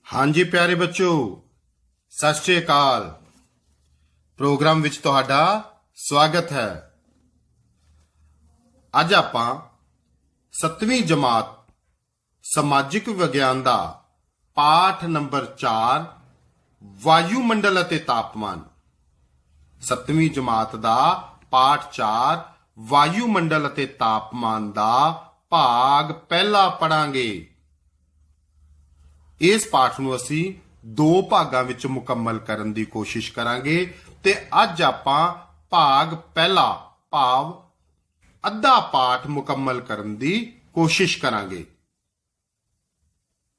हाँ जी प्यारे बच्चों, सत श्री अकाल। प्रोग्राम विच तुहाडा स्वागत है। अज आपां 7वीं जमात समाजिक विज्ञान दा पाठ नंबर 4 वायुमंडल अते तापमान। 7वीं जमात दा पाठ 4 वायुमंडल अते तापमान दा भाग पहला पढ़ांगे। इस पाठ ਨੂੰ ਅਸੀਂ दो भागां ਵਿੱਚ मुकम्मल ਕਰਨ ਦੀ कोशिश करांगे ਤੇ ਅੱਜ ਆਪਾਂ भाग पहला भाव ਅੱਧਾ पाठ मुकम्मल ਕਰਨ ਦੀ कोशिश करांगे।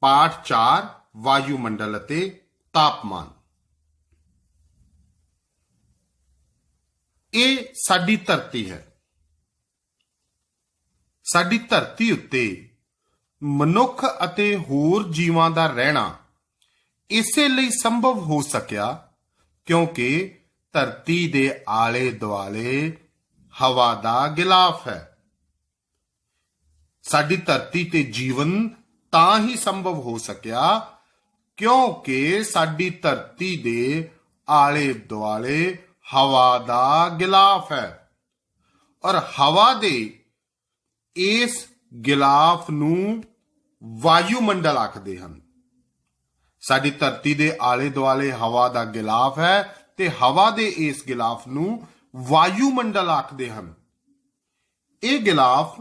पाठ 4 वायुमंडल ਅਤੇ तापमान। ਇਹ ਸਾਡੀ ਧਰਤੀ ਹੈ। ਸਾਡੀ ਧਰਤੀ ਉੱਤੇ ਮਨੁੱਖ ਅਤੇ ਹੋਰ ਜੀਵਾਂ ਦਾ ਰਹਿਣਾ ਇਸੇ ਲਈ ਸੰਭਵ ਹੋ ਸਕਿਆ ਕਿਉਂਕਿ ਧਰਤੀ ਦੇ ਆਲੇ ਦੁਆਲੇ ਹਵਾ ਦਾ ਗਿਲਾਫ ਹੈ। ਸਾਡੀ ਧਰਤੀ ਤੇ ਜੀਵਨ ਤਾਂ ਹੀ ਸੰਭਵ ਹੋ ਸਕਿਆ ਕਿਉਂਕਿ ਸਾਡੀ ਧਰਤੀ ਦੇ ਆਲੇ ਦੁਆਲੇ ਹਵਾ ਦਾ ਗਿਲਾਫ ਹੈ ਔਰ ਹਵਾ ਦੇ ਇਸ ਗਿਲਾਫ ਨੂੰ ਵਾਯੂਮੰਡਲ ਆਖਦੇ ਹਨ। ਸਾਡੀ ਧਰਤੀ ਦੇ ਆਲੇ ਦੁਆਲੇ ਹਵਾ ਦਾ ਗਿਲਾਫ ਹੈ ਤੇ ਹਵਾ ਦੇ ਇਸ ਗਿਲਾਫ ਨੂੰ ਵਾਯੂਮੰਡਲ ਆਖਦੇ ਹਨ। ਇਹ ਗਿਲਾਫ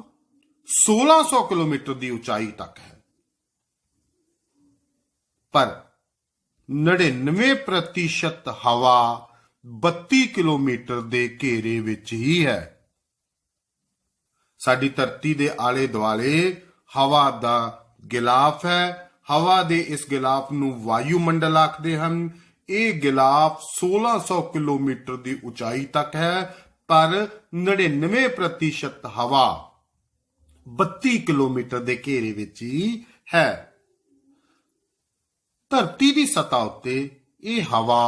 1600 ਕਿਲੋਮੀਟਰ ਦੀ ਉਚਾਈ ਤੱਕ ਹੈ ਪਰ 99% ਹਵਾ 32 ਕਿਲੋਮੀਟਰ ਦੇ ਘੇਰੇ ਵਿੱਚ ਹੀ ਹੈ। ਸਾਡੀ ਧਰਤੀ ਦੇ ਆਲੇ ਦੁਆਲੇ ਹਵਾ ਦਾ ਗਿਲਾਫ ਹੈ। ਹਵਾ ਦੇ ਇਸ ਗਿਲਾਫ ਨੂੰ ਵਾਯੂਮੰਡਲ ਆਖਦੇ ਹਨ। ਇਹ ਗਿਲਾਫ 1600 ਕਿਲੋਮੀਟਰ ਦੀ ਉਚਾਈ ਤੱਕ ਹੈ ਪਰ 99% ਹਵਾ 32 ਕਿਲੋਮੀਟਰ ਦੇ ਘੇਰੇ ਵਿੱਚ ਹੀ ਹੈ। ਧਰਤੀ ਦੀ ਸਤ੍ਹਾ ਉੱਤੇ ਇਹ ਹਵਾ,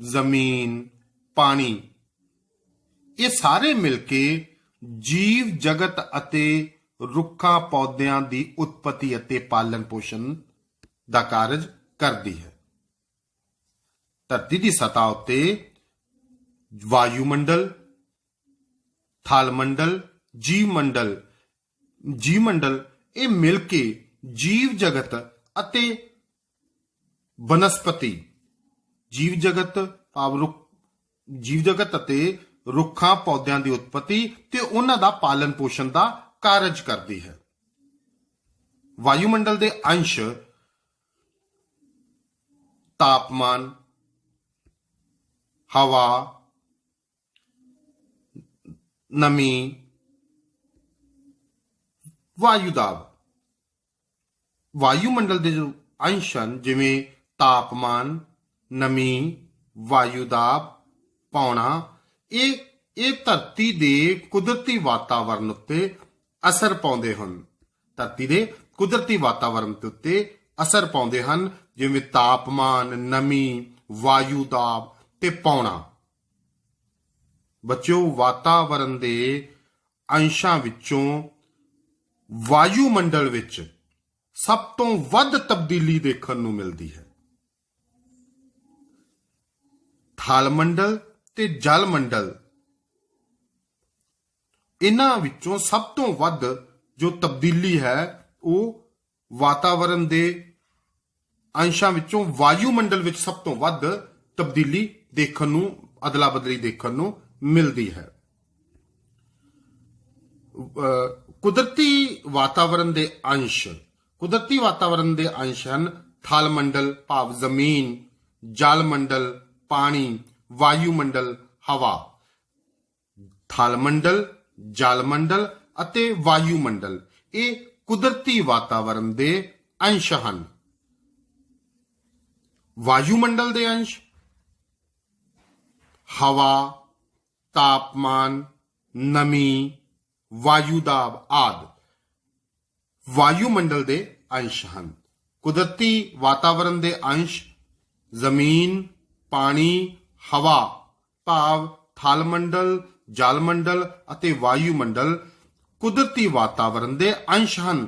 ਜ਼ਮੀਨ, ਪਾਣੀ ਇਹ ਸਾਰੇ ਮਿਲ ਕੇ ਜੀਵ ਜਗਤ ਅਤੇ ਰੁੱਖਾਂ ਪੌਦਿਆਂ ਦੀ ਉਤਪਤੀ ਅਤੇ ਪਾਲਣ ਪੋਸ਼ਣ ਦਾ ਕਾਰਜ ਕਰਦੀ ਹੈ। ਧਰਤੀ ਦੀ ਸਤ੍ਹਾ ਉੱਤੇ ਵਾਯੂਮੰਡਲ, ਥਲ ਮੰਡਲ ਇਹ ਮਿਲ ਕੇ ਜੀਵ ਜਗਤ ਅਤੇ ਬਨਸਪਤੀ ਜੀਵ ਜਗਤ ਅਤੇ ਰੁੱਖਾਂ ਪੌਦਿਆਂ ਦੀ ਉਤਪਤੀ ਤੇ ਉਹਨਾਂ ਦਾ ਪਾਲਣ ਪੋਸ਼ਣ ਦਾ ਕਾਰਜ ਕਰਦੀ ਹੈ। ਵਾਯੂਮੰਡਲ ਦੇ ਅੰਸ਼ ਤਾਪਮਾਨ, ਹਵਾ, ਨਮੀ, ਵਾਯੂ ਦਾਬ। ਵਾਯੂਮੰਡਲ ਦੇ ਜੋ ਅੰਸ਼ ਹਨ ਜਿਵੇਂ ਤਾਪਮਾਨ, ਨਮੀ, ਵਾਯੂ ਦਾਬ, ਪੌਣਾ ਇਹ ਧਰਤੀ ਦੇ ਕੁਦਰਤੀ ਵਾਤਾਵਰਣ ਉੱਤੇ ਅਸਰ ਪਾਉਂਦੇ ਹਨ। ਧਰਤੀ ਦੇ ਕੁਦਰਤੀ ਵਾਤਾਵਰਣ ਉੱਤੇ ਅਸਰ ਪਾਉਂਦੇ ਹਨ ਜਿਵੇਂ ਤਾਪਮਾਨ, ਨਮੀ, ਵਾਯੂ ਦਾਬ ਤੇ ਪੌਣਾ। ਬੱਚਿਓ, ਵਾਤਾਵਰਣ ਦੇ ਅੰਸ਼ਾਂ ਵਿੱਚੋਂ ਵਾਯੂਮੰਡਲ ਵਿੱਚ ਸਭ ਤੋਂ ਵੱਧ ਤਬਦੀਲੀ ਦੇਖਣ ਨੂੰ ਮਿਲਦੀ ਹੈ। ਥਲ ਮੰਡਲ ਤੇ ਜਲ ਮੰਡਲ ਇਹਨਾਂ ਵਿੱਚੋਂ ਸਭ ਤੋਂ ਵੱਧ ਜੋ ਤਬਦੀਲੀ ਹੈ ਉਹ ਵਾਤਾਵਰਣ ਦੇ ਅੰਸ਼ਾਂ ਵਿੱਚੋਂ ਵਾਯੂਮੰਡਲ ਵਿੱਚ ਸਭ ਤੋਂ ਵੱਧ ਤਬਦੀਲੀ ਦੇਖਣ ਨੂੰ, ਅਦਲਾ ਬਦਲੀ ਦੇਖਣ ਨੂੰ ਮਿਲਦੀ ਹੈ। ਕੁਦਰਤੀ ਵਾਤਾਵਰਣ ਦੇ ਅੰਸ਼ ਹਨ ਥਲ ਮੰਡਲ ਭਾਵ ਜ਼ਮੀਨ, ਜਲ ਮੰਡਲ ਪਾਣੀ, ਵਾਯੂਮੰਡਲ ਹਵਾ। ਥਲ ਮੰਡਲ, ਜਲ ਮੰਡਲ ਅਤੇ ਵਾਯੂਮੰਡਲ ਇਹ ਕੁਦਰਤੀ ਵਾਤਾਵਰਣ ਦੇ ਅੰਸ਼ ਹਨ। ਵਾਯੂਮੰਡਲ ਦੇ ਅੰਸ਼ ਹਵਾ, ਤਾਪਮਾਨ, ਨਮੀ, ਵਾਯੂ ਦਾਬ ਆਦਿ ਵਾਯੂਮੰਡਲ ਦੇ ਅੰਸ਼ ਹਨ। ਕੁਦਰਤੀ ਵਾਤਾਵਰਣ ਦੇ ਅੰਸ਼ ਜ਼ਮੀਨ, ਪਾਣੀ, ਹਵਾ ਭਾਵ ਥਲ ਮੰਡਲ, ਜਲ ਮੰਡਲ ਅਤੇ ਵਾਯੂਮੰਡਲ ਕੁਦਰਤੀ ਵਾਤਾਵਰਣ ਦੇ ਅੰਸ਼ ਹਨ।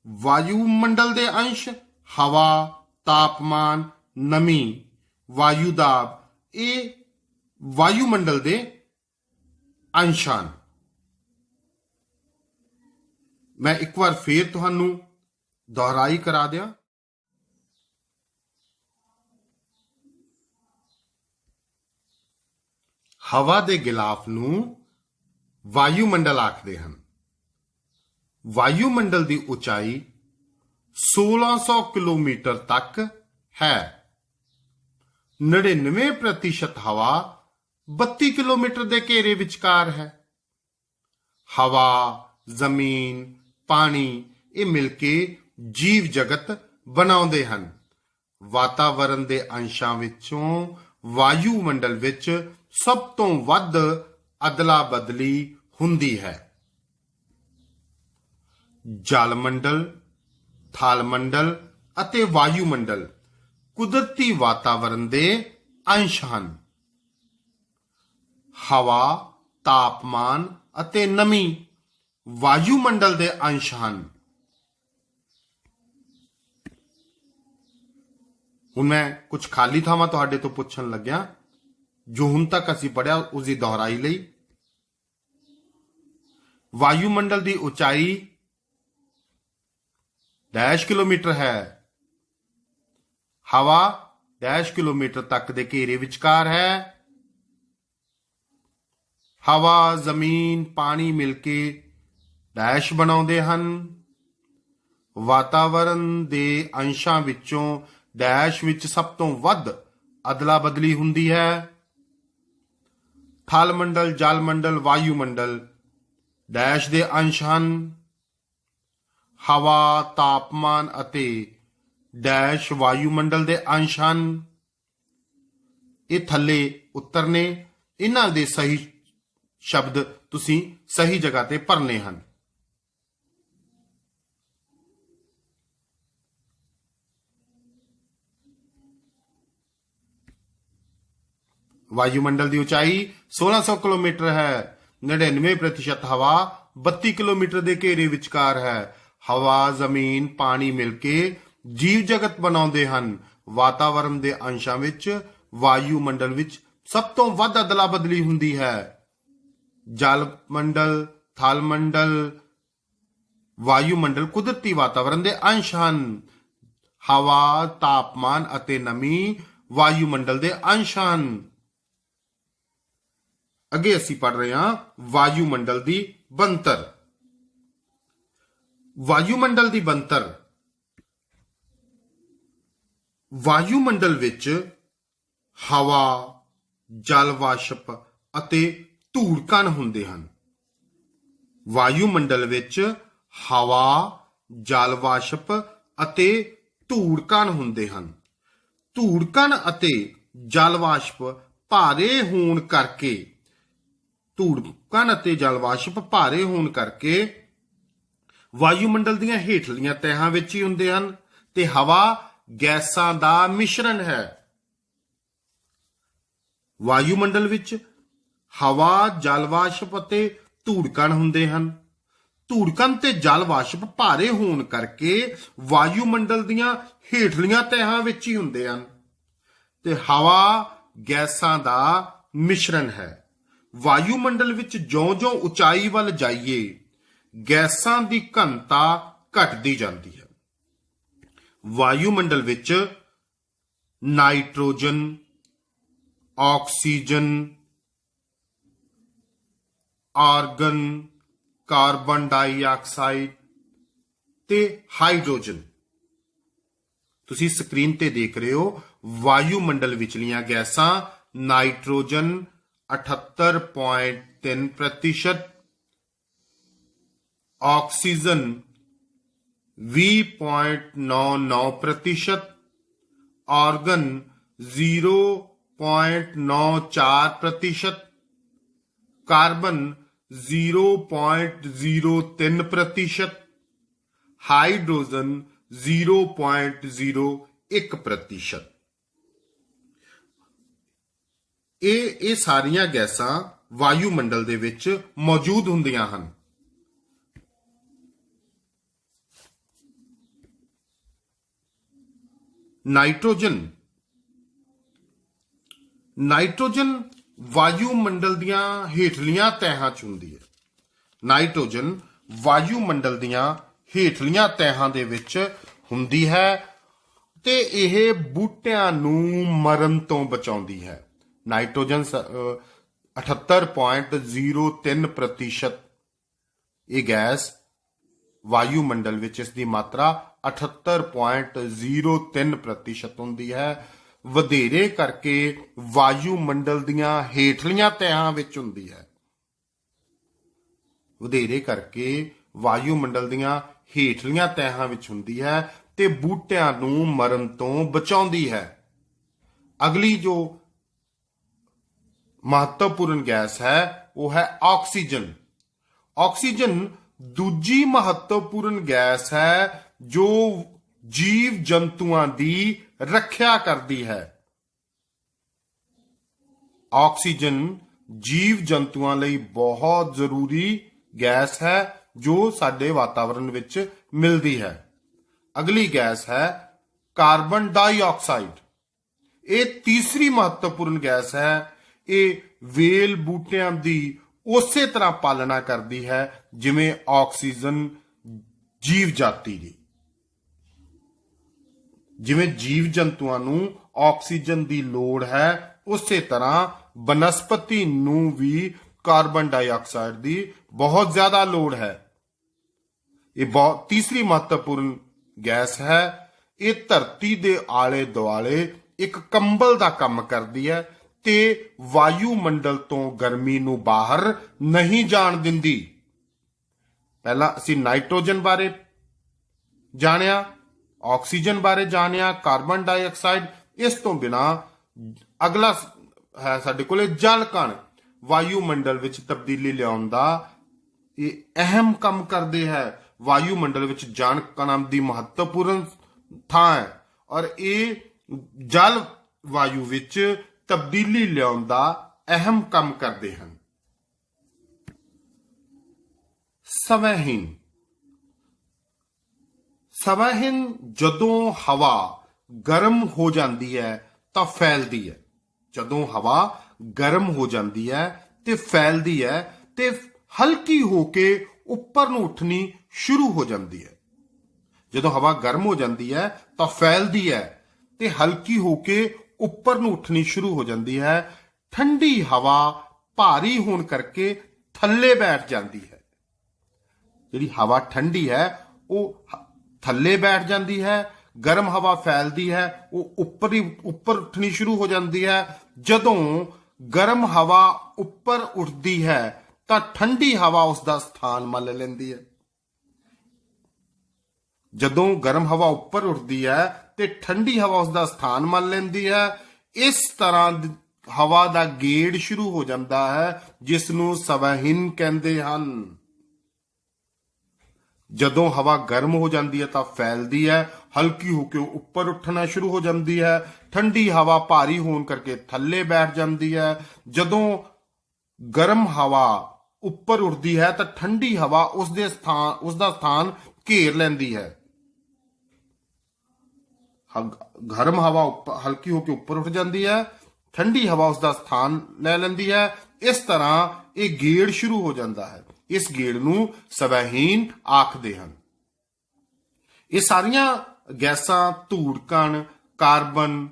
ਵਾਯੂਮੰਡਲ ਦੇ ਅੰਸ਼ ਹਵਾ, ਤਾਪਮਾਨ, ਨਮੀ, ਵਾਯੂ ਦਾਬ, ਇਹ ਵਾਯੂਮੰਡਲ ਦੇ ਅੰਸ਼ ਹਨ। ਮੈਂ ਇੱਕ ਵਾਰ ਫੇਰ ਤੁਹਾਨੂੰ ਦੁਹਰਾਈ ਕਰਾ ਦਿਆਂ। ਹਵਾ ਦੇ ਗਿਲਾਫ ਨੂੰ ਵਾਯੂਮੰਡਲ ਆਖਦੇ ਹਨ। ਵਾਯੂਮੰਡਲ ਦੀ ਉਚਾਈ 1600 ਕਿਲੋਮੀਟਰ ਤੱਕ ਹੈ। 99% ਹਵਾ 32 ਕਿਲੋਮੀਟਰ ਦੇ ਘੇਰੇ ਵਿਚਕਾਰ ਹੈ। ਹਵਾ, ਜ਼ਮੀਨ, ਪਾਣੀ ਇਹ ਮਿਲ ਕੇ ਜੀਵ ਜਗਤ ਬਣਾਉਂਦੇ ਹਨ। ਵਾਤਾਵਰਣ ਦੇ ਅੰਸ਼ਾਂ ਵਿੱਚੋਂ ਵਾਯੂਮੰਡਲ ਵਿੱਚ ਸਭ ਤੋਂ ਵੱਧ ਅਦਲਾ ਬਦਲੀ ਹੁੰਦੀ ਹੈ। ਜਲ ਮੰਡਲ, ਥਲ ਮੰਡਲ ਅਤੇ ਵਾਯੂਮੰਡਲ ਕੁਦਰਤੀ ਵਾਤਾਵਰਣ ਦੇ ਅੰਸ਼ ਹਨ। ਹਵਾ, ਤਾਪਮਾਨ ਅਤੇ ਨਮੀ ਵਾਯੂਮੰਡਲ ਦੇ ਅੰਸ਼ ਹਨ। ਹੁਣ ਮੈਂ ਕੁਝ ਖਾਲੀ ਥਾਵਾਂ ਤੁਹਾਡੇ ਤੋਂ ਪੁੱਛਣ ਲੱਗਿਆ ਜੋ ਹੁਣ ਤੱਕ ਅਸੀਂ ਪੜਿਆ, ਉਸ ਦੀ ਦੁਹਰਾਈ ਲਈ। ਵਾਯੂਮੰਡਲ ਦੀ ਉਚਾਈ ਡੈਸ਼ ਕਿਲੋਮੀਟਰ ਹੈ। ਹਵਾ ਡੈਸ਼ ਕਿਲੋਮੀਟਰ ਤੱਕ ਦੇ ਘੇਰੇ ਵਿਚਕਾਰ ਹੈ। ਹਵਾ, ਜ਼ਮੀਨ, ਪਾਣੀ ਮਿਲ ਕੇ ਡੈਸ਼ ਬਣਾਉਂਦੇ ਹਨ। ਵਾਤਾਵਰਣ ਦੇ ਅੰਸ਼ਾਂ ਵਿੱਚੋਂ ਡੈਸ਼ ਵਿੱਚ ਸਭ ਤੋਂ ਵੱਧ ਅਦਲਾ ਬਦਲੀ ਹੁੰਦੀ ਹੈ। ਥਲ ਮੰਡਲ, ਜਲ ਮੰਡਲ, ਵਾਯੂਮੰਡਲ ਡੈਸ਼ ਦੇ ਅੰਸ਼ ਹਨ। ਹਵਾ, ਤਾਪਮਾਨ ਅਤੇ ਡੈਸ਼ ਵਾਯੂਮੰਡਲ ਦੇ ਅੰਸ਼ ਹਨ। ਇਹ ਥੱਲੇ ਉੱਤਰ ਨੇ, ਇਹਨਾਂ ਦੇ ਸਹੀ ਸ਼ਬਦ ਤੁਸੀਂ ਸਹੀ ਜਗ੍ਹਾ ਤੇ ਭਰਨੇ ਹਨ। ਵਾਯੂਮੰਡਲ ਦੀ ਉਚਾਈ 1600 ਕਿਲੋਮੀਟਰ ਹੈ। 99% ਹਵਾ 32 ਕਿਲੋਮੀਟਰ ਦੇ ਘੇਰੇ ਵਿਚਕਾਰ ਹੈ। ਹਵਾ, ਜ਼ਮੀਨ, ਪਾਣੀ ਮਿਲ ਕੇ ਜੀਵ ਜਗਤ ਬਣਾਉਂਦੇ ਹਨ। ਵਾਤਾਵਰਣ ਦੇ ਅੰਸ਼ਾਂ ਵਿੱਚ ਵਾਯੂਮੰਡਲ ਵਿੱਚ ਸਭ ਤੋਂ ਵੱਧ ਅਦਲਾ ਬਦਲੀ ਹੁੰਦੀ ਹੈ। ਜਲ ਮੰਡਲ, ਥਲ ਮੰਡਲ, ਵਾਯੂਮੰਡਲ ਕੁਦਰਤੀ ਵਾਤਾਵਰਣ ਦੇ ਅੰਸ਼ ਹਨ। ਹਵਾ, ਤਾਪਮਾਨ ਅਤੇ ਨਮੀ ਵਾਯੂਮੰਡਲ ਦੇ ਅੰਸ਼ ਹਨ। ਅੱਗੇ ਅਸੀਂ ਪੜ ਰਹੇ ਹਾਂ ਵਾਯੂਮੰਡਲ ਦੀ ਬਣਤਰ। ਵਾਯੂਮੰਡਲ ਦੀ ਬਣਤਰ। ਵਾਯੂਮੰਡਲ ਵਿੱਚ ਹਵਾ, ਜਲ ਵਾਸ਼ਪ ਅਤੇ ਧੂੜ ਕਣ ਹੁੰਦੇ ਹਨ। ਵਾਯੂਮੰਡਲ ਵਿੱਚ ਹਵਾ, ਜਲ ਵਾਸ਼ਪ ਅਤੇ ਧੂੜ ਕਣ ਹੁੰਦੇ ਹਨ। ਧੂੜ ਕਣ ਅਤੇ ਜਲ ਵਾਸ਼ਪ ਭਾਰੇ ਹੋਣ ਕਰਕੇ ਵਾਯੂਮੰਡਲ ਦੀਆਂ ਹੇਠਲੀਆਂ ਤਹਿਾਂ ਵਿੱਚ ਹੀ ਹੁੰਦੇ ਹਨ ਤੇ ਹਵਾ ਗੈਸਾਂ ਦਾ ਮਿਸ਼ਰਣ ਹੈ। ਵਾਯੂਮੰਡਲ ਵਿੱਚ ਹਵਾ, ਜਲ ਵਾਸ਼ਪ ਅਤੇ ਧੂੜ ਕਣ ਹੁੰਦੇ ਹਨ। ਧੂੜ ਕਣ ਤੇ ਜਲ ਵਾਸ਼ਪ ਭਾਰੇ ਹੋਣ ਕਰਕੇ ਵਾਯੂਮੰਡਲ ਦੀਆਂ ਹੇਠਲੀਆਂ ਤਹਿਾਂ ਵਿੱਚ ਹੀ ਹੁੰਦੇ ਹਨ ਤੇ ਹਵਾ ਗੈਸਾਂ ਦਾ ਮਿਸ਼ਰਣ ਹੈ। ਵਾਯੂਮੰਡਲ ਵਿੱਚ ਜਿਉਂ-ਜਿਉਂ ਉਚਾਈ ਵੱਲ ਜਾਈਏ ਗੈਸਾਂ ਦੀ ਘਣਤਾ ਘਟਦੀ ਜਾਂਦੀ ਹੈ। ਵਾਯੂਮੰਡਲ ਵਿੱਚ nitrogen, oxygen, argon, carbon dioxide ਤੇ ਹਾਈਡਰੋਜਨ, ਤੁਸੀਂ ਸਕਰੀਨ ਤੇ ਦੇਖ ਰਹੇ ਹੋ ਵਾਯੂਮੰਡਲ ਵਿਚਲੀਆਂ ਗੈਸਾਂ। Nitrogen 78.3%, oxygen 20.99%, argon 0.94%, carbon 0.03%, hydrogen 0.01%। ਇਹ ਸਾਰੀਆਂ ਗੈਸਾਂ ਵਾਯੂਮੰਡਲ ਦੇ ਵਿੱਚ ਮੌਜੂਦ ਹੁੰਦੀਆਂ ਹਨ। ਨਾਈਟ੍ਰੋਜਨ ਵਾਯੂਮੰਡਲ ਦੀਆਂ ਹੇਠਲੀਆਂ ਤਹਿਾਂ 'ਚ ਹੁੰਦੀ ਹੈ। ਨਾਈਟ੍ਰੋਜਨ ਵਾਯੂਮੰਡਲ ਦੀਆਂ ਹੇਠਲੀਆਂ ਤਹਿਾਂ ਦੇ ਵਿੱਚ ਹੁੰਦੀ ਹੈ ਤੇ ਇਹ ਬੂਟਿਆਂ ਨੂੰ ਮਰਨ ਤੋਂ ਬਚਾਉਂਦੀ ਹੈ। ਨਾਈਟ੍ਰੋਜਨ 78.03% ਇਹ ਗੈਸ ਵਾਯੂਮੰਡਲ ਵਿੱਚ ਇਸ ਦੀ ਮਾਤਰਾ 78.03% ਹੁੰਦੀ ਹੈ। ਵਧੇਰੇ ਕਰਕੇ ਵਾਯੂਮੰਡਲ ਦੀਆਂ ਹੇਠਲੀਆਂ ਤਹਿਾਂ ਵਿੱਚ ਹੁੰਦੀ ਹੈ। ਵਧੇਰੇ ਕਰਕੇ ਵਾਯੂਮੰਡਲ ਦੀਆਂ ਹੇਠਲੀਆਂ ਤਹਿਾਂ ਵਿੱਚ ਹੁੰਦੀ ਹੈ ਤੇ ਬੂਟਿਆਂ ਨੂੰ ਮਰਨ ਤੋਂ ਬਚਾਉਂਦੀ ਹੈ। ਅਗਲੀ ਜੋ ਮਹੱਤਵਪੂਰਨ ਗੈਸ ਹੈ ਉਹ ਹੈ ਆਕਸੀਜਨ। ਆਕਸੀਜਨ ਦੂਜੀ ਮਹੱਤਵਪੂਰਨ ਗੈਸ ਹੈ ਜੋ ਜੀਵ ਜੰਤੂਆਂ ਦੀ ਰੱਖਿਆ ਕਰਦੀ ਹੈ। ਆਕਸੀਜਨ ਜੀਵ ਜੰਤੂਆਂ ਲਈ ਬਹੁਤ ਜ਼ਰੂਰੀ ਗੈਸ ਹੈ ਜੋ ਸਾਡੇ ਵਾਤਾਵਰਣ ਵਿੱਚ ਮਿਲਦੀ ਹੈ। ਅਗਲੀ ਗੈਸ ਹੈ ਕਾਰਬਨ ਡਾਈਆਕਸਾਈਡ। ਇਹ ਤੀਸਰੀ ਮਹੱਤਵਪੂਰਨ ਗੈਸ ਹੈ। ਇਹ ਵੇਲ ਬੂਟਿਆਂ ਦੀ ਉਸੇ ਤਰ੍ਹਾਂ ਪਾਲਣਾ ਕਰਦੀ ਹੈ ਜਿਵੇਂ ਆਕਸੀਜਨ ਜੀਵ ਜਾਤੀ ਦੀ। ਜਿਵੇਂ ਜੀਵ ਜੰਤੂਆਂ ਨੂੰ ਆਕਸੀਜਨ ਦੀ ਲੋੜ ਹੈ ਉਸੇ ਤਰ੍ਹਾਂ ਬਨਸਪਤੀ ਨੂੰ ਵੀ ਕਾਰਬਨ ਡਾਈਆਕਸਾਈਡ ਦੀ ਬਹੁਤ ਜ਼ਿਆਦਾ ਲੋੜ ਹੈ। ਇਹ ਬਹੁਤ ਤੀਸਰੀ ਮਹੱਤਵਪੂਰਨ ਗੈਸ ਹੈ। ਇਹ ਧਰਤੀ ਦੇ ਆਲੇ ਦੁਆਲੇ ਇੱਕ ਕੰਬਲ ਦਾ ਕੰਮ ਕਰਦੀ ਹੈ ਤੇ ਵਾਯੂਮੰਡਲ ਤੋਂ ਗਰਮੀ ਨੂੰ ਬਾਹਰ ਨਹੀਂ ਜਾਣ ਦਿੰਦੀ। ਪਹਿਲਾਂ ਅਸੀਂ ਨਾਈਟ੍ਰੋਜਨ ਬਾਰੇ ਜਾਣਿਆ, ਆਕਸੀਜਨ ਬਾਰੇ ਜਾਣਿਆ, ਕਾਰਬਨ ਡਾਈਆਕਸਾਈਡ। ਇਸ ਤੋਂ ਬਿਨਾ ਅਗਲਾ ਹੈ ਸਾਡੇ ਕੋਲੇ ਜਲ ਕਣ। ਵਾਯੂਮੰਡਲ ਵਿੱਚ ਤਬਦੀਲੀ ਲਿਆਉਣ ਦਾ ਇਹ ਅਹਿਮ ਕੰਮ ਕਰਦੇ ਹੈ। ਵਾਯੂਮੰਡਲ ਵਿੱਚ ਜਲ ਕਣਾਂ ਦੀ ਮਹੱਤਵਪੂਰਨ ਥਾਂ ਹੈ ਔਰ ਇਹ ਜਲ ਵਾਯੂ ਵਿੱਚ ਤਬਦੀਲੀ ਲਿਆਉਣ ਦਾ ਅਹਿਮ ਕੰਮ ਕਰਦੇ ਹਨ। ਸਵੈਹੀਨ ਜਦੋਂ ਹਵਾ ਗਰਮ ਹੋ ਜਾਂਦੀ ਹੈ ਤਾਂ ਫੈਲਦੀ ਹੈ। ਜਦੋਂ ਹਵਾ ਗਰਮ ਹੋ ਜਾਂਦੀ ਹੈ ਤੇ ਫੈਲਦੀ ਹੈ ਤੇ ਹਲਕੀ ਹੋ ਕੇ ਉੱਪਰ ਨੂੰ ਉੱਠਣੀ ਸ਼ੁਰੂ ਹੋ ਜਾਂਦੀ ਹੈ। ਜਦੋਂ ਹਵਾ ਗਰਮ ਹੋ ਜਾਂਦੀ ਹੈ ਤਾਂ ਫੈਲਦੀ ਹੈ ਤੇ ਹਲਕੀ ਹੋ ਕੇ ਉੱਪਰ ਨੂੰ ਉੱਠਣੀ ਸ਼ੁਰੂ ਹੋ ਜਾਂਦੀ ਹੈ। ਠੰਡੀ ਹਵਾ ਭਾਰੀ ਹੋਣ ਕਰਕੇ ਥੱਲੇ ਬੈਠ ਜਾਂਦੀ ਹੈ। ਜਿਹੜੀ ਹਵਾ ਠੰਡੀ ਹੈ ਉਹ ਥੱਲੇ ਬੈਠ ਜਾਂਦੀ ਹੈ। ਗਰਮ ਹਵਾ ਫੈਲਦੀ ਹੈ ਉਹ ਉੱਪਰ ਉੱਠਣੀ ਸ਼ੁਰੂ ਹੋ ਜਾਂਦੀ ਹੈ। ਜਦੋਂ ਗਰਮ ਹਵਾ ਉੱਪਰ ਉੱਠਦੀ ਹੈ ਤਾਂ ਠੰਡੀ ਹਵਾ ਉਸ ਦਾ ਸਥਾਨ ਮੱਲ ਲੈਂਦੀ ਹੈ। ਜਦੋਂ ਗਰਮ ਹਵਾ ਉੱਪਰ ਉੱਠਦੀ ਹੈ ਤੇ ਠੰਡੀ ਹਵਾ ਉਸ ਦਾ ਸਥਾਨ ਮੱਲ ਲੈਂਦੀ ਹੈ। ਇਸ ਤਰ੍ਹਾਂ ਹਵਾ ਦਾ ਗੇੜ ਸ਼ੁਰੂ ਹੋ ਜਾਂਦਾ ਹੈ ਜਿਸ ਨੂੰ ਸਵੈਹੀਨ ਕਹਿੰਦੇ ਹਨ। ਜਦੋਂ ਹਵਾ ਗਰਮ ਹੋ ਜਾਂਦੀ ਹੈ ਤਾਂ ਫੈਲਦੀ ਹੈ, ਹਲਕੀ ਹੋ ਕੇ ਉੱਪਰ ਉੱਠਣਾ ਸ਼ੁਰੂ ਹੋ ਜਾਂਦੀ ਹੈ। ਠੰਡੀ ਹਵਾ ਭਾਰੀ ਹੋਣ ਕਰਕੇ ਥੱਲੇ ਬੈਠ ਜਾਂਦੀ ਹੈ। ਜਦੋਂ ਗਰਮ ਹਵਾ ਉੱਪਰ ਉੱਠਦੀ ਹੈ ਤਾਂ ਠੰਡੀ ਹਵਾ ਉਸ ਦਾ ਸਥਾਨ ਘੇਰ ਲੈਂਦੀ ਹੈ। ਗਰਮ ਹਵਾ ਹਲਕੀ ਹੋ ਕੇ ਉੱਪਰ ਉੱਠ ਜਾਂਦੀ ਹੈ, ਠੰਡੀ ਹਵਾ ਉਸ ਦਾ ਸਥਾਨ ਲੈ ਲੈਂਦੀ ਹੈ। ਇਸ ਤਰ੍ਹਾਂ ਇਹ ਗੇੜ ਸ਼ੁਰੂ ਹੋ ਜਾਂਦਾ ਹੈ। ਇਸ ਗੇੜ ਨੂੰ ਸਵੈਹੀਨ ਆਖਦੇ ਹਨ। ਇਹ ਸਾਰੀਆਂ ਗੈਸਾਂ ਧੂੜ ਕਣ, ਕਾਰਬਨ,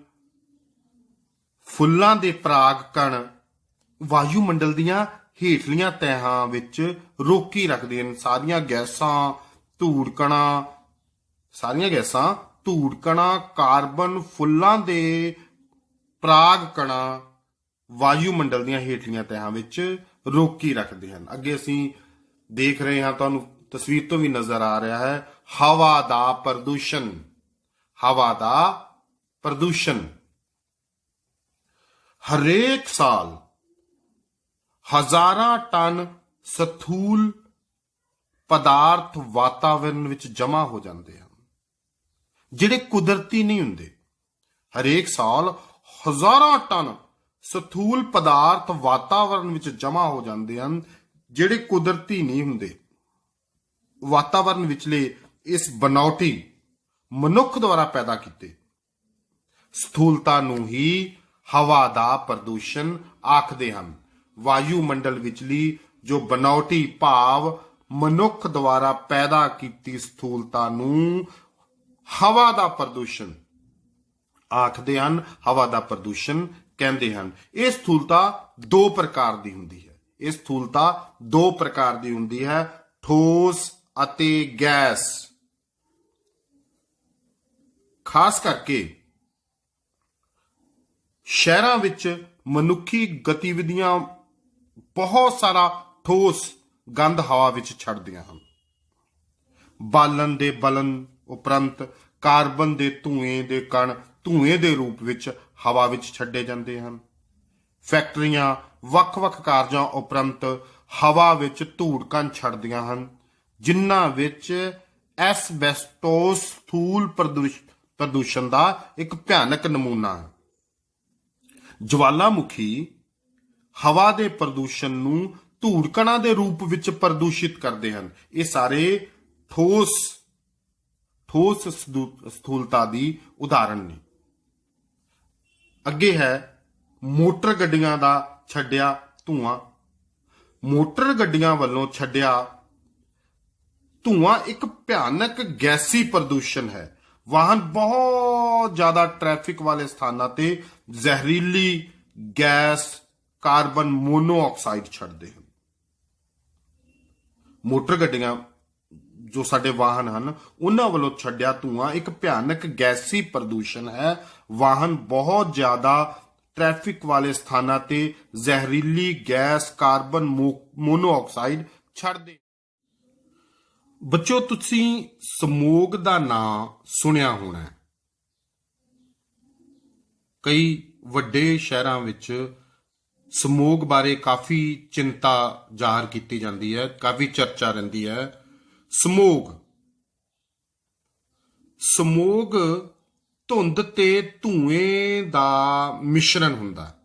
ਫੁੱਲਾਂ ਦੇ ਪਰਾਗ ਕਣ ਵਾਯੂਮੰਡਲ ਦੀਆਂ ਹੇਠਲੀਆਂ ਤਹਿਾਂ ਵਿੱਚ ਰੋਕੀ ਰੱਖਦੇ ਹਨ। ਸਾਰੀਆਂ ਗੈਸਾਂ ਧੂੜ ਕਣਾਂ, ਕਾਰਬਨ, ਫੁੱਲਾਂ ਦੇ ਪਰਾਗ ਕਣਾਂ ਵਾਯੂਮੰਡਲ ਦੀਆਂ ਹੇਠਲੀਆਂ ਤਹਿਾਂ ਵਿੱਚ ਰੋਕੀ ਰੱਖਦੇ ਹਨ। ਅੱਗੇ ਅਸੀਂ ਦੇਖ ਰਹੇ ਹਾਂ, ਤੁਹਾਨੂੰ ਤਸਵੀਰ ਤੋਂ ਵੀ ਨਜ਼ਰ ਆ ਰਿਹਾ ਹੈ, ਹਵਾ ਦਾ ਪ੍ਰਦੂਸ਼ਣ। ਹਰੇਕ ਸਾਲ ਹਜ਼ਾਰਾਂ ਟਨ ਸਥੂਲ ਪਦਾਰਥ ਵਾਤਾਵਰਣ ਵਿੱਚ ਜਮ੍ਹਾਂ ਹੋ ਜਾਂਦੇ ਹਨ ਜਿਹੜੇ ਕੁਦਰਤੀ ਨਹੀਂ ਹੁੰਦੇ। ਹਰੇਕ ਸਾਲ ਹਜ਼ਾਰਾਂ ਟਨ ਸਥੂਲ ਪਦਾਰਥ ਵਾਤਾਵਰਣ ਵਿੱਚ ਜਮ੍ਹਾਂ ਹੋ ਜਾਂਦੇ ਹਨ ਜਿਹੜੇ ਕੁਦਰਤੀ ਨਹੀਂ ਹੁੰਦੇ। ਵਾਤਾਵਰਣ ਵਿਚਲੇ ਇਸ ਬਨਾਵਟੀ ਮਨੁੱਖ ਦੁਆਰਾ ਪੈਦਾ ਕੀਤੇ ਸਥੂਲਤਾ ਨੂੰ ਹੀ ਹਵਾ ਦਾ ਪ੍ਰਦੂਸ਼ਣ ਆਖਦੇ ਹਨ। ਵਾਯੂਮੰਡਲ ਵਿਚਲੀ ਜੋ ਬਨਾਵਟੀ ਭਾਵ ਮਨੁੱਖ ਦੁਆਰਾ ਪੈਦਾ ਕੀਤੀ ਸਥੂਲਤਾ ਨੂੰ ਹਵਾ ਦਾ ਪ੍ਰਦੂਸ਼ਣ ਆਖਦੇ ਹਨ, ਹਵਾ ਦਾ ਪ੍ਰਦੂਸ਼ਣ ਕਹਿੰਦੇ ਹਨ। ਇਹ ਸਥੂਲਤਾ ਦੋ ਪ੍ਰਕਾਰ ਦੀ ਹੁੰਦੀ ਹੈ। ਇਹ ਸਥੂਲਤਾ ਦੋ ਪ੍ਰਕਾਰ ਦੀ ਹੁੰਦੀ ਹੈ, ਠੋਸ ਅਤੇ ਗੈਸ। ਖਾਸ ਕਰਕੇ ਸ਼ਹਿਰਾਂ ਵਿੱਚ ਮਨੁੱਖੀ ਗਤੀਵਿਧੀਆਂ ਬਹੁਤ ਸਾਰਾ ਠੋਸ ਗੰਧ ਹਵਾ ਵਿੱਚ ਛੱਡਦੀਆਂ ਹਨ। ਬਾਲਣ ਦੇ ਬਲਨ ਉਪਰੰਤ ਕਾਰਬਨ ਦੇ ਧੂਏ ਦੇ ਕਣ ਧੂਏ ਦੇ ਰੂਪ ਵਿੱਚ ਹਵਾ ਵਿੱਚ ਛੱਡੇ ਜਾਂਦੇ ਹਨ। ਫੈਕਟਰੀਆਂ ਵੱਖ-ਵੱਖ ਕਾਰਜਾਂ ਉਪਰੰਤ ਹਵਾ ਵਿੱਚ ਧੂੜ ਕਣ ਛੱਡਦੀਆਂ ਹਨ, ਜਿਨ੍ਹਾਂ ਵਿੱਚ ਐਸਬੈਸਟੋਸ ਸਥੂਲ ਪ੍ਰਦੂਸ਼ਣ ਦਾ ਇੱਕ ਭਿਆਨਕ ਨਮੂਨਾ ਹੈ। ਜਵਾਲਾਮੁਖੀ ਹਵਾ ਦੇ ਪ੍ਰਦੂਸ਼ਣ ਨੂੰ ਧੂੜ ਕਣਾਂ ਦੇ ਰੂਪ ਵਿੱਚ ਪ੍ਰਦੂਸ਼ਿਤ ਕਰਦੇ ਹਨ। ਇਹ ਸਾਰੇ ਠੋਸ ਸਥੂਲਤਾ ਦੀ ਉਦਾਹਰਣ ਨੇ। ਅੱਗੇ ਹੈ ਮੋਟਰ ਗੱਡੀਆਂ ਦਾ ਛੱਡਿਆ ਧੂਆਂ। ਮੋਟਰ ਗੱਡੀਆਂ ਵੱਲੋਂ ਛੱਡਿਆ ਧੂਆਂ ਇੱਕ ਭਿਆਨਕ ਗੈਸੀ ਪ੍ਰਦੂਸ਼ਣ ਹੈ। ਵਾਹਨ ਬਹੁਤ ਜ਼ਿਆਦਾ ਟ੍ਰੈਫਿਕ ਵਾਲੇ ਸਥਾਨਾਂ ਤੇ ਜ਼ਹਿਰੀਲੀ ਗੈਸ ਕਾਰਬਨ ਮੋਨੋਆਕਸਾਈਡ ਛੱਡਦੇ ਹਨ। ਮੋਟਰ ਗੱਡੀਆਂ ਜੋ ਸਾਡੇ ਵਾਹਨ ਹਨ, ਉਹਨਾਂ ਵੱਲੋਂ ਛੱਡਿਆ ਧੂਆਂ ਇੱਕ ਭਿਆਨਕ ਗੈਸੀ ਪ੍ਰਦੂਸ਼ਣ ਹੈ। ਵਾਹਨ ਬਹੁਤ ਜ਼ਿਆਦਾ ਟ੍ਰੈਫਿਕ ਵਾਲੇ ਸਥਾਨਾਂ ਤੇ ਜ਼ਹਿਰੀਲੀ ਗੈਸ ਕਾਰਬਨ ਮੋਨੋਆਕਸਾਈਡ ਛੱਡਦੇ। ਬੱਚੋ, ਤੁਸੀਂ ਸਮੋਗ ਦਾ ਨਾਂ ਸੁਣਿਆ ਹੋਣਾ ਹੈ। ਕਈ ਵੱਡੇ ਸ਼ਹਿਰਾਂ ਵਿੱਚ ਸਮੋਗ ਬਾਰੇ ਕਾਫੀ ਚਿੰਤਾ ਜ਼ਾਹਰ ਕੀਤੀ ਜਾਂਦੀ ਹੈ, ਕਾਫੀ ਚਰਚਾ ਰਹਿੰਦੀ ਹੈ। ਸਮੋਗ ਧੁੰਦ ਤੇ ਧੂਏ ਦਾ ਮਿਸ਼ਰਣ ਹੁੰਦਾ।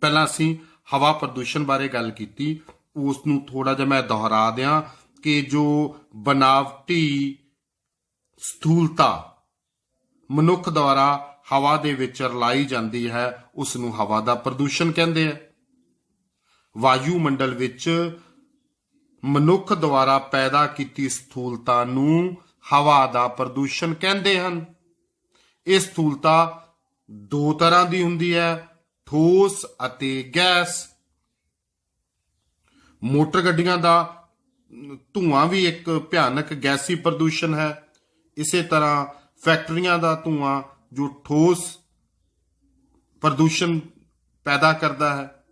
ਪਹਿਲਾਂ ਅਸੀਂ ਹਵਾ ਪ੍ਰਦੂਸ਼ਣ ਬਾਰੇ ਗੱਲ ਕੀਤੀ, ਉਸ ਨੂੰ ਥੋੜਾ ਜਿਹਾ ਮੈਂ ਦੁਹਰਾ ਦਿਆਂ ਕਿ ਜੋ ਬਨਾਵਟੀ ਸਥੂਲਤਾ ਮਨੁੱਖ ਦੁਆਰਾ ਹਵਾ ਦੇ ਵਿੱਚ ਰਲਾਈ ਜਾਂਦੀ ਹੈ, ਉਸ ਨੂੰ ਹਵਾ ਦਾ ਪ੍ਰਦੂਸ਼ਣ ਕਹਿੰਦੇ ਆ। ਵਾਯੂਮੰਡਲ ਵਿੱਚ ਮਨੁੱਖ ਦੁਆਰਾ ਪੈਦਾ ਕੀਤੀ ਸਥੂਲਤਾ ਨੂੰ ਹਵਾ ਦਾ ਪ੍ਰਦੂਸ਼ਣ ਕਹਿੰਦੇ ਹਨ। ਇਹ ਸਥੂਲਤਾ ਦੋ ਤਰ੍ਹਾਂ ਦੀ ਹੁੰਦੀ ਹੈ, ਠੋਸ ਅਤੇ ਗੈਸ। ਮੋਟਰ ਗੱਡੀਆਂ ਦਾ ਧੂਆਂ ਵੀ ਇੱਕ ਭਿਆਨਕ ਗੈਸੀ ਪ੍ਰਦੂਸ਼ਣ ਹੈ। ਇਸੇ ਤਰ੍ਹਾਂ ਫੈਕਟਰੀਆਂ ਦਾ ਧੂਆਂ ਜੋ ਠੋਸ ਪ੍ਰਦੂਸ਼ਣ ਪੈਦਾ ਕਰਦਾ ਹੈ।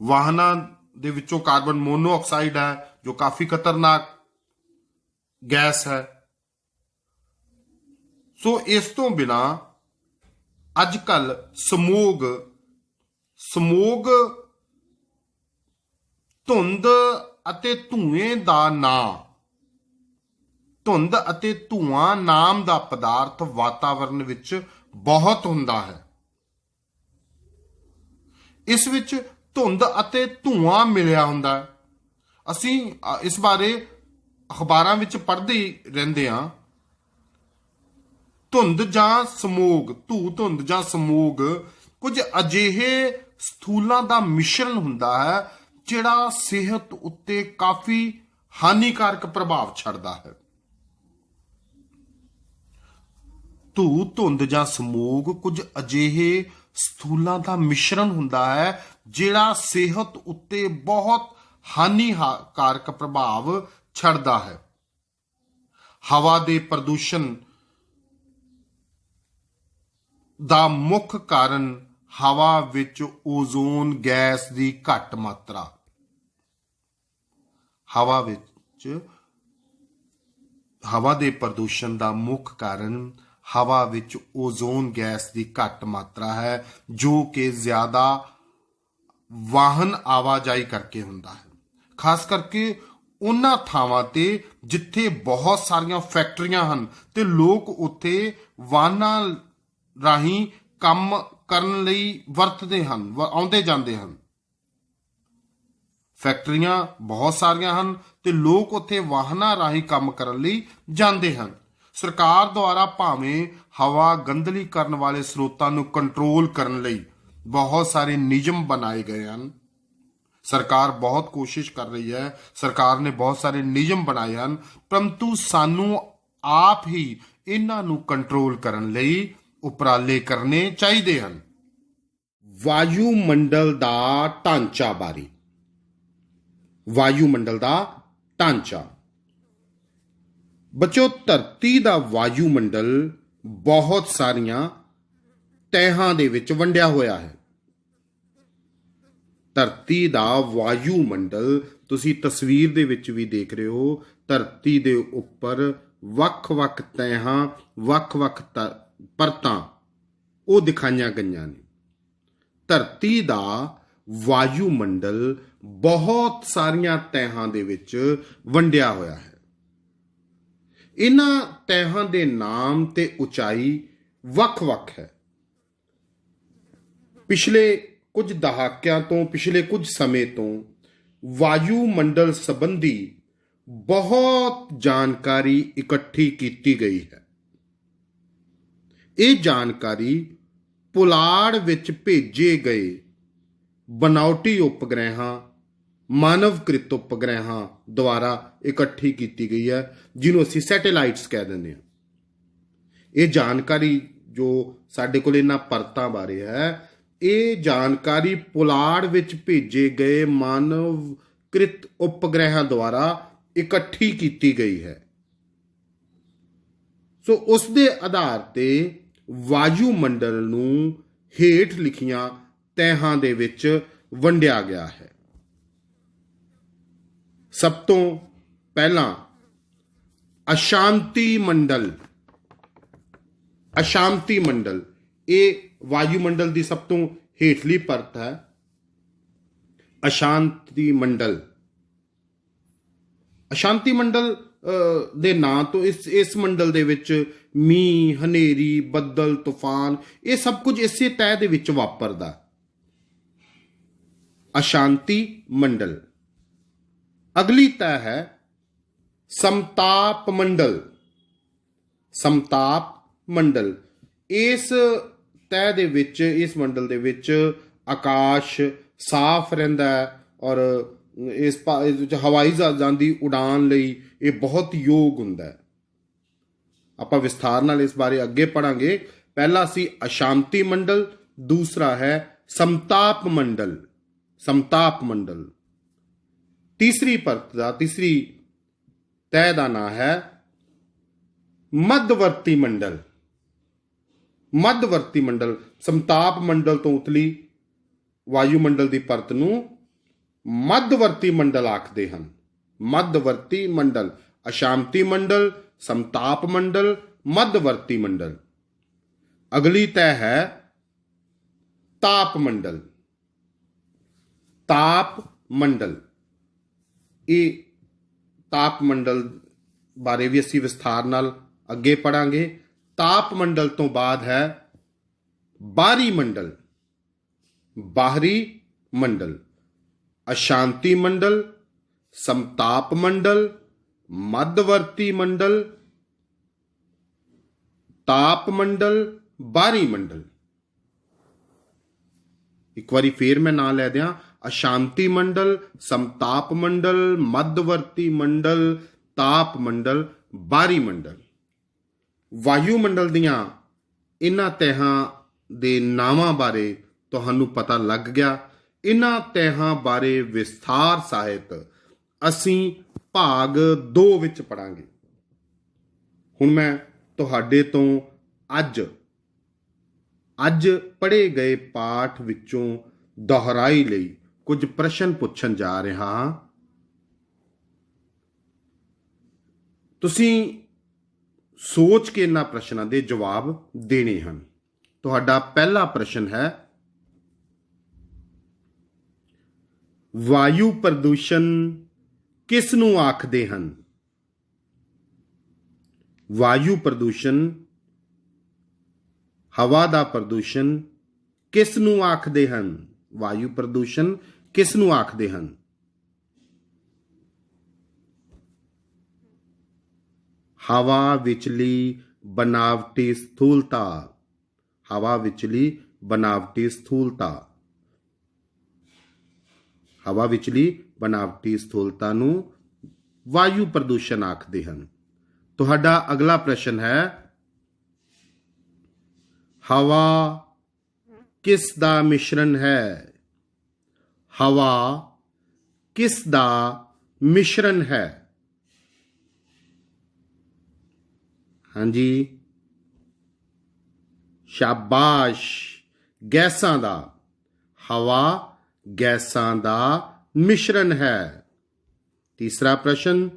ਵਾਹਨਾਂ ਦੇ ਵਿੱਚੋਂ ਕਾਰਬਨ ਮੋਨੋਆਕਸਾਈਡ ਹੈ, ਜੋ ਕਾਫੀ ਖਤਰਨਾਕ ਗੈਸ ਹੈ। ਸੋ ਇਸ ਤੋਂ ਬਿਨਾ ਅੱਜ ਕੱਲ ਸਮੋਗ ਧੁੰਦ ਅਤੇ ਧੂਏ ਦਾ ਨਾਂ, ਧੁੰਦ ਅਤੇ ਧੂਆਂ ਨਾਮ ਦਾ ਪਦਾਰਥ ਵਾਤਾਵਰਣ ਵਿੱਚ ਬਹੁਤ ਹੁੰਦਾ ਹੈ। ਇਸ ਵਿੱਚ ਧੁੰਦ ਅਤੇ ਧੂਆਂ ਮਿਲਿਆ ਹੁੰਦਾ ਹੈ। ਅਸੀਂ ਇਸ ਬਾਰੇ ਅਖਬਾਰਾਂ ਵਿੱਚ ਪੜ੍ਹਦੇ ਰਹਿੰਦੇ ਹਾਂ। ਧੁੰਦ ਜਾਂ ਸਮੋਗ, ਧੁੰਦ ਜਾਂ ਸਮੋਗ ਕੁਝ ਅਜਿਹੇ ਸਥੂਲਾਂ ਦਾ ਮਿਸ਼ਰਣ ਹੁੰਦਾ ਹੈ ਜਿਹੜਾ ਸਿਹਤ ਉੱਤੇ ਕਾਫੀ ਹਾਨੀਕਾਰਕ ਪ੍ਰਭਾਵ ਛੱਡਦਾ ਹੈ। ਧੁੰਦ ਜਾਂ ਸਮੋਗ ਕੁਝ ਅਜਿਹੇ ਸਥੂਲਾਂ ਦਾ ਮਿਸ਼ਰਣ ਹੁੰਦਾ ਹੈ ਜਿਹੜਾ ਸਿਹਤ ਉੱਤੇ ਬਹੁਤ ਹਾਨੀਕਾਰਕ ਪ੍ਰਭਾਵ ਛੱਡਦਾ ਹੈ। ਹਵਾ ਦੇ ਪ੍ਰਦੂਸ਼ਣ ਦਾ ਮੁੱਖ ਕਾਰਨ ਹਵਾ ਵਿੱਚ ਓਜ਼ੋਨ ਗੈਸ ਦੀ ਘੱਟ ਮਾਤਰਾ। ਹਵਾ ਦੇ ਪ੍ਰਦੂਸ਼ਣ ਦਾ ਮੁੱਖ ਕਾਰਨ ਹਵਾ ਵਿੱਚ ਓਜ਼ੋਨ ਗੈਸ ਦੀ ਘੱਟ ਮਾਤਰਾ ਹੈ, ਜੋ ਕਿ ਜ਼ਿਆਦਾ ਵਾਹਨ ਆਵਾਜਾਈ ਕਰਕੇ ਹੁੰਦਾ ਹੈ। ਖਾਸ ਕਰਕੇ ਉਹਨਾਂ ਥਾਵਾਂ ਤੇ ਜਿੱਥੇ ਬਹੁਤ ਸਾਰੀਆਂ ਫੈਕਟਰੀਆਂ ਹਨ ਤੇ ਲੋਕ ਉੱਥੇ ਵਾਹਨਾਂ ਰਾਹੀਂ ਕੰਮ ਕਰਨ ਲਈ ਵਰਤਦੇ ਹਨ, ਆਉਂਦੇ ਜਾਂਦੇ ਹਨ। ਫੈਕਟਰੀਆਂ ਬਹੁਤ ਸਾਰੀਆਂ ਹਨ ਤੇ ਲੋਕ ਉੱਥੇ ਵਾਹਨਾਂ ਰਾਹੀਂ ਕੰਮ ਕਰਨ ਲਈ ਜਾਂਦੇ ਹਨ। ਸਰਕਾਰ ਦੁਆਰਾ ਭਾਵੇਂ ਹਵਾ ਗੰਧਲੀ ਕਰਨ ਵਾਲੇ ਸਰੋਤਾਂ ਨੂੰ ਕੰਟਰੋਲ ਕਰਨ ਲਈ ਬਹੁਤ ਸਾਰੇ ਨਿਯਮ ਬਣਾਏ ਗਏ ਹਨ। ਸਰਕਾਰ ਬਹੁਤ ਕੋਸ਼ਿਸ਼ ਕਰ ਰਹੀ ਹੈ, ਸਰਕਾਰ ਨੇ ਬਹੁਤ ਸਾਰੇ ਨਿਯਮ ਬਣਾਏ ਹਨ, ਪਰੰਤੂ ਸਾਨੂੰ ਆਪ ਹੀ ਇਹਨਾਂ ਨੂੰ ਕੰਟਰੋਲ ਕਰਨ ਲਈ ਉਪਰਾਲੇ ਕਰਨੇ ਚਾਹੀਦੇ ਹਨ। ਵਾਯੂਮੰਡਲ ਦਾ ਢਾਂਚਾ ਬਾਰੇ। ਵਾਯੂਮੰਡਲ ਦਾ ਢਾਂਚਾ ਬੱਚੋ, ਧਰਤੀ ਦਾ ਵਾਯੂਮੰਡਲ ਬਹੁਤ ਸਾਰੀਆਂ ਤਹਿਾਂ ਦੇ ਵਿੱਚ ਵੰਡਿਆ ਹੋਇਆ ਹੈ। ਧਰਤੀ ਦਾ ਵਾਯੂਮੰਡਲ ਤੁਸੀਂ ਤਸਵੀਰ ਦੇ ਵਿੱਚ ਵੀ ਦੇਖ ਰਹੇ ਹੋ। ਧਰਤੀ ਦੇ ਉੱਪਰ ਵੱਖ-ਵੱਖ ਤਹਿਾਂ, ਵੱਖ-ਵੱਖ ਪਰਤਾਂ ਉਹ ਦਿਖਾਈਆਂ ਗਈਆਂ ਨੇ। ਧਰਤੀ ਦਾ ਵਾਯੂਮੰਡਲ ਬਹੁਤ ਸਾਰੀਆਂ ਤਹਿਾਂ ਦੇ ਵਿੱਚ ਵੰਡਿਆ ਹੋਇਆ ਹੈ। ਇਹਨਾਂ ਤਹਿਾਂ ਦੇ ਨਾਮ ਤੇ ਉਚਾਈ ਵੱਖ-ਵੱਖ ਹੈ। ਪਿਛਲੇ ਕੁਝ ਦਹਾਕਿਆਂ ਤੋਂ, ਪਿਛਲੇ ਕੁਝ ਸਮੇਂ ਤੋਂ ਵਾਯੂਮੰਡਲ ਸੰਬੰਧੀ ਬਹੁਤ ਜਾਣਕਾਰੀ ਇਕੱਠੀ ਕੀਤੀ ਗਈ ਹੈ। ਇਹ ਜਾਣਕਾਰੀ ਪੁਲਾੜ ਵਿੱਚ ਭੇਜੇ ਗਏ ਬਨਾਵਟੀ ਉਪਗ੍ਰਹਿਾਂ, ਮਾਨਵਕ੍ਰਿਤ ਉਪਗ੍ਰਹਿਾਂ ਦੁਆਰਾ ਇਕੱਠੀ ਕੀਤੀ ਗਈ ਹੈ, ਜਿਹਨੂੰ ਅਸੀਂ ਸੈਟੇਲਾਈਟਸ ਕਹਿ ਦਿੰਦੇ ਹਾਂ। ਇਹ ਜਾਣਕਾਰੀ ਜੋ ਸਾਡੇ ਕੋਲ ਇਹਨਾਂ ਪਰਤਾਂ ਬਾਰੇ ਹੈ, ਇਹ ਜਾਣਕਾਰੀ ਪੁਲਾੜ ਵਿੱਚ ਭੇਜੇ ਗਏ ਮਾਨਵਕ੍ਰਿਤ ਉਪਗ੍ਰਹਿਾਂ ਦੁਆਰਾ ਇਕੱਠੀ ਕੀਤੀ ਗਈ ਹੈ। ਸੋ ਉਸ ਦੇ ਆਧਾਰ ਤੇ ਵਾਯੂਮੰਡਲ ਨੂੰ ਹੇਠ ਲਿਖੀਆਂ ਤਹਿਾਂ ਦੇ ਵਿੱਚ ਵੰਡਿਆ ਗਿਆ ਹੈ। ਸਭ ਤੋਂ ਪਹਿਲਾਂ ਅਸ਼ਾਂਤੀ ਮੰਡਲ। ਅਸ਼ਾਂਤੀ ਮੰਡਲ ਇਹ ਵਾਯੂਮੰਡਲ ਦੀ ਸਭ ਤੋਂ ਹੇਠਲੀ ਪਰਤ ਹੈ। ਅਸ਼ਾਂਤੀ ਮੰਡਲ। ਅਸ਼ਾਂਤੀ ਮੰਡਲ ਦੇ ਨਾਂ ਤੋਂ ਇਸ ਮੰਡਲ ਦੇ ਵਿੱਚ ਮੀਂਹ, ਹਨੇਰੀ, ਬੱਦਲ, ਤੂਫਾਨ ਇਹ ਸਭ ਕੁਝ ਇਸੇ ਤਹਿ ਦੇ ਵਿੱਚ ਵਾਪਰਦਾ। ਅਸ਼ਾਂਤੀ ਮੰਡਲ। ਅਗਲੀ ਤਹਿ ਹੈ ਸਮਤਾਪ ਮੰਡਲ। ਸਮਤਾਪ ਮੰਡਲ। ਇਸ ਤਹਿ ਦੇ ਵਿੱਚ, ਇਸ ਮੰਡਲ ਦੇ ਵਿੱਚ ਆਕਾਸ਼ ਸਾਫ਼ ਰਹਿੰਦਾ ਹੈ ਔਰ ਇਸ ਵਿੱਚ ਹਵਾਈ ਜਹਾਜ਼ਾਂ ਦੀ ਉਡਾਨ ਲਈ ਇਹ ਬਹੁਤ ਯੋਗ ਹੁੰਦਾ ਹੈ। ਆਪਾਂ ਵਿਸਥਾਰ ਨਾਲ ਇਸ ਬਾਰੇ ਅੱਗੇ ਪੜਾਂਗੇ। ਪਹਿਲਾ ਸੀ ਅਸ਼ਾਂਤੀ ਮੰਡਲ, ਦੂਸਰਾ ਹੈ ਸਮਤਾਪ ਮੰਡਲ। ਸਮਤਾਪ ਮੰਡਲ। ਤੀਸਰੀ ਪਰਤ ਦਾ, ਤੀਸਰੀ ਤਹਿ ਦਾ ਨਾਂ ਹੈ ਮੱਧਵਰਤੀ ਮੰਡਲ। ਮੱਧਵਰਤੀ ਮੰਡਲ। ਸਮਤਾਪ ਮੰਡਲ ਤੋਂ ਉਤਲੀ ਵਾਯੂਮੰਡਲ ਦੀ ਪਰਤ ਨੂੰ ਮੱਧਵਰਤੀ ਮੰਡਲ ਆਖਦੇ ਹਨ। ਮੱਧਵਰਤੀ ਮੰਡਲ। ਅਸ਼ਾਂਤੀ ਮੰਡਲ, ਸਮਤਾਪ ਮੰਡਲ, ਮੱਧਵਰਤੀ ਮੰਡਲ। ਅਗਲੀ ਤਹਿ ਹੈ ਤਾਪ ਮੰਡਲ। ਤਾਪ ਮੰਡਲ। ਇਹ ਤਾਪ ਮੰਡਲ ਬਾਰੇ ਵੀ ਅਸੀਂ ਵਿਸਥਾਰ ਨਾਲ ਅੱਗੇ ਪੜਾਂਗੇ। ਤਾਪ ਮੰਡਲ ਤੋਂ ਬਾਅਦ ਹੈ ਬਾਹਰੀ ਮੰਡਲ। ਬਾਹਰੀ ਮੰਡਲ। ਅਸ਼ਾਂਤੀ ਮੰਡਲ, ਸਮਤਾਪ ਮੰਡਲ, ਮੱਧਵਰਤੀ ਮੰਡਲ, ਤਾਪ ਮੰਡਲ, ਬਾਹਰੀ ਮੰਡਲ। ਇੱਕ ਵਾਰੀ ਫੇਰ ਮੈਂ ਨਾਂ ਲੈ ਦਿਆਂ। ਅਸ਼ਾਂਤੀ ਮੰਡਲ, ਸਮਤਾਪ ਮੰਡਲ, ਮੱਧਵਰਤੀ ਮੰਡਲ, ਤਾਪ ਮੰਡਲ, ਬਾਹਰੀ ਮੰਡਲ। ਵਾਯੂਮੰਡਲ ਦੀਆਂ ਇਹਨਾਂ ਤਹਿਾਂ ਦੇ ਨਾਵਾਂ ਬਾਰੇ ਤੁਹਾਨੂੰ ਪਤਾ ਲੱਗ ਗਿਆ। ਇਹਨਾਂ ਤਹਿਾਂ ਬਾਰੇ ਵਿਸਥਾਰ ਸਾਹਿਤ ਅਸੀਂ ਭਾਗ 2 ਵਿੱਚ ਪੜਾਂਗੇ। ਹੁਣ ਮੈਂ ਤੁਹਾਡੇ ਤੋਂ ਅੱਜ ਪੜ੍ਹੇ ਗਏ ਪਾਠ ਵਿੱਚੋਂ ਦੁਹਰਾਈ ਲਈ ਕੁਝ ਪ੍ਰਸ਼ਨ ਪੁੱਛਣ ਜਾ ਰਿਹਾ ਹਾਂ। ਤੁਸੀਂ ਸੋਚ ਕੇ ਇਹਨਾਂ ਪ੍ਰਸ਼ਨਾਂ ਦੇ ਜਵਾਬ ਦੇਣੇ ਹਨ। ਤੁਹਾਡਾ ਪਹਿਲਾ ਪ੍ਰਸ਼ਨ ਹੈ, ਵਾਯੂ ਪ੍ਰਦੂਸ਼ਣ ਕਿਸ ਨੂੰ ਆਖਦੇ ਹਨ? ਵਾਯੂ ਪ੍ਰਦੂਸ਼ਣ, ਹਵਾ ਦਾ ਪ੍ਰਦੂਸ਼ਣ ਕਿਸ ਨੂੰ ਆਖਦੇ ਹਨ? ਵਾਯੂ ਪ੍ਰਦੂਸ਼ਣ ਕਿਸ ਨੂੰ ਆਖਦੇ ਹਨ? ਹਵਾ ਵਿਚਲੀ ਬਨਾਵਟੀ ਸਥੂਲਤਾ। ਹਵਾ ਵਿਚਲੀ ਬਨਾਵਟੀ ਸਥੂਲਤਾ। ਹਵਾ ਵਿਚਲੀ ਬਨਾਵਟੀ ਸਥੂਲਤਾ ਨੂੰ ਵਾਯੂ ਪ੍ਰਦੂਸ਼ਣ ਆਖਦੇ ਹਨ। ਤੁਹਾਡਾ ਅਗਲਾ ਪ੍ਰਸ਼ਨ ਹੈ, ਹਵਾ ਕਿਸ ਦਾ ਮਿਸ਼ਰਣ ਹੈ? ਹਵਾ ਕਿਸ ਦਾ ਮਿਸ਼ਰਣ ਹੈ? ਹਾਂਜੀ, ਸ਼ਾਬਾਸ਼, ਗੈਸਾਂ ਦਾ। ਹਵਾ ਗੈਸਾਂ ਦਾ ਮਿਸ਼ਰਣ ਹੈ। ਤੀਸਰਾ ਪ੍ਰਸ਼ਨ,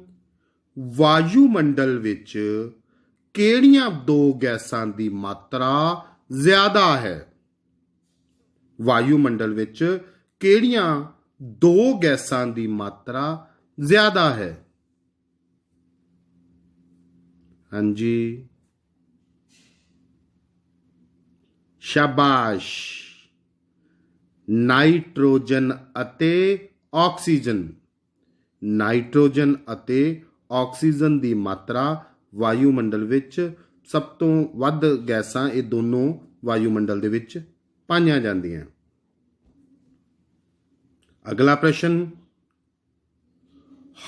ਵਾਯੂਮੰਡਲ ਵਿੱਚ ਕਿਹੜੀਆਂ ਦੋ ਗੈਸਾਂ ਦੀ ਮਾਤਰਾ ਜ਼ਿਆਦਾ ਹੈ? ਵਾਯੂਮੰਡਲ ਵਿੱਚ ਕਿਹੜੀਆਂ ਦੋ ਗੈਸਾਂ ਦੀ ਮਾਤਰਾ ਜ਼ਿਆਦਾ ਹੈ? ਹਾਂਜੀ, ਸ਼ਾਬਾਸ਼, ਨਾਈਟ੍ਰੋਜਨ ਅਤੇ ਆਕਸੀਜਨ। ਨਾਈਟ੍ਰੋਜਨ ਅਤੇ ਆਕਸੀਜਨ ਦੀ ਮਾਤਰਾ ਵਾਯੂਮੰਡਲ ਵਿੱਚ ਸਭ ਤੋਂ ਵੱਧ ਗੈਸਾਂ ਇਹ ਦੋਨੋਂ ਵਾਯੂਮੰਡਲ ਦੇ ਵਿੱਚ ਪਾਈਆਂ ਜਾਂਦੀਆਂ। ਅਗਲਾ ਪ੍ਰਸ਼ਨ,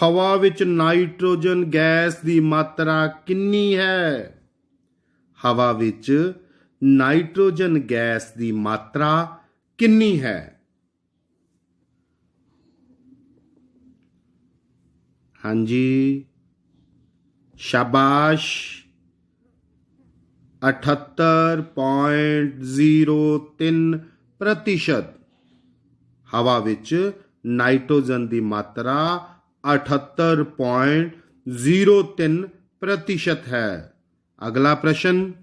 ਹਵਾ ਵਿੱਚ ਨਾਈਟ੍ਰੋਜਨ ਗੈਸ ਦੀ ਮਾਤਰਾ ਕਿੰਨੀ ਹੈ? ਹਵਾ ਵਿੱਚ ਨਾਈਟ੍ਰੋਜਨ ਗੈਸ ਦੀ ਮਾਤਰਾ ਕਿੰਨੀ ਹੈ? ਹਾਂਜੀ, ਸ਼ਾਬਾਸ਼, 78.03%। ਹਵਾ ਵਿੱਚ ਨਾਈਟ੍ਰੋਜਨ ਦੀ ਮਾਤਰਾ 78.03% ਹੈ। ਅਗਲਾ ਪ੍ਰਸ਼ਨ,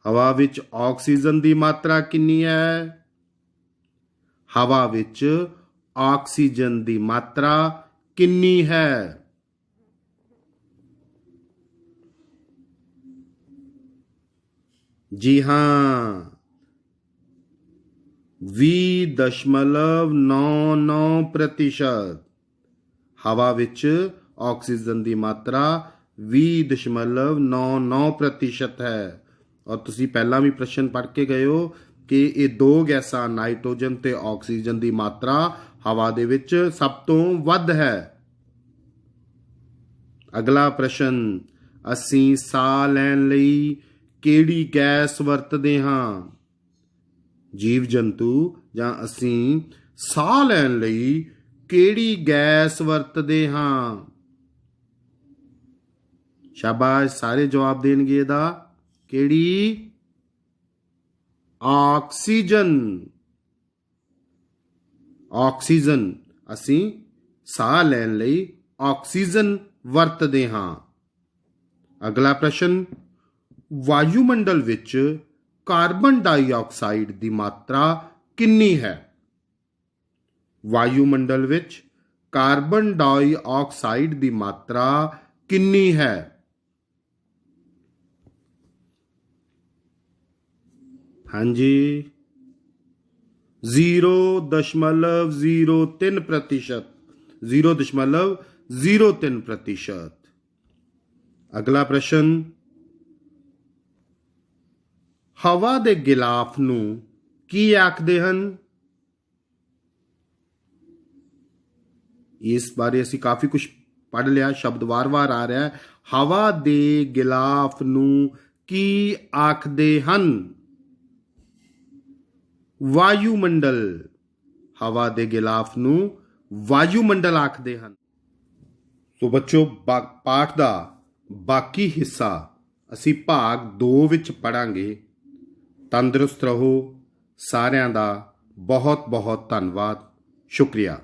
ਹਵਾ ਵਿੱਚ ਆਕਸੀਜਨ ਦੀ ਮਾਤਰਾ ਕਿੰਨੀ ਹੈ? ਹਵਾ ਵਿੱਚ ਆਕਸੀਜਨ ਦੀ ਮਾਤਰਾ ਕਿੰਨੀ ਹੈ? ਜੀ ਹਾਂ, 20.99%। ਹਵਾ ਵਿੱਚ ਆਕਸੀਜਨ ਦੀ ਮਾਤਰਾ 20.99% ਹੈ। ਔਰ ਤੁਸੀਂ ਪਹਿਲਾਂ ਵੀ ਪ੍ਰਸ਼ਨ ਪੜ੍ਹ ਕੇ ਗਏ ਹੋ ਕਿ ਇਹ ਦੋ ਗੈਸਾਂ ਨਾਈਟ੍ਰੋਜਨ ਤੇ ਆਕਸੀਜਨ ਦੀ ਮਾਤਰਾ ਹਵਾ ਦੇ ਵਿੱਚ ਸਭ ਤੋਂ ਵੱਧ ਹੈ। ਅਗਲਾ ਪ੍ਰਸ਼ਨ, ਅਸੀਂ ਸਾਹ ਲੈਣ ਲਈ ਕਿਹੜੀ ਗੈਸ ਵਰਤਦੇ ਹਾਂ? ਜੀਵ ਜੰਤੂ ਜਾਂ ਅਸੀਂ ਸਾਹ ਲੈਣ ਲਈ ਕਿਹੜੀ ਗੈਸ ਵਰਤਦੇ ਹਾਂ? ਸ਼ਾਬਾਸ਼, ਸਾਰੇ ਜਵਾਬ ਦੇਣਗੇ ਇਹਦਾ। ਕਿਹੜੀ? ਆਕਸੀਜਨ। ਆਕਸੀਜਨ, ਅਸੀਂ ਸਾਹ ਲੈਣ ਲਈ ਆਕਸੀਜਨ ਵਰਤਦੇ ਹਾਂ। ਅਗਲਾ ਪ੍ਰਸ਼ਨ, ਵਾਯੂਮੰਡਲ ਵਿੱਚ ਕਾਰਬਨ ਡਾਈਆਕਸਾਈਡ ਦੀ ਮਾਤਰਾ ਕਿੰਨੀ ਹੈ? ਵਾਯੂਮੰਡਲ ਵਿੱਚ ਕਾਰਬਨ ਡਾਈਆਕਸਾਈਡ ਦੀ ਮਾਤਰਾ ਕਿੰਨੀ ਹੈ? ਹਾਂਜੀ, 0.03%। 0.03%। ਅਗਲਾ ਪ੍ਰਸ਼ਨ, ਹਵਾ ਦੇ ਗਿਲਾਫ ਨੂੰ ਕੀ ਆਖਦੇ ਹਨ? ਇਸ ਬਾਰੇ ਅਸੀਂ ਕਾਫੀ ਕੁਝ ਪੜ੍ਹ ਲਿਆ, ਸ਼ਬਦ ਵਾਰ-ਵਾਰ ਆ ਰਿਹਾ ਹੈ। ਹਵਾ ਦੇ ਗਿਲਾਫ ਨੂੰ ਕੀ ਆਖਦੇ ਹਨ? ਵਾਯੂਮੰਡਲ। ਹਵਾ ਦੇ ਗਿਲਾਫ ਨੂੰ ਵਾਯੂਮੰਡਲ ਆਖਦੇ ਹਨ। ਸੋ ਬੱਚੋ, ਪਾਠ ਦਾ ਬਾਕੀ ਹਿੱਸਾ ਅਸੀਂ ਭਾਗ 2 ਵਿੱਚ ਪੜਾਂਗੇ। ਤੰਦਰੁਸਤ ਰਹੋ। ਸਾਰਿਆਂ ਦਾ ਬਹੁਤ ਬਹੁਤ ਧੰਨਵਾਦ। ਸ਼ੁਕਰੀਆ।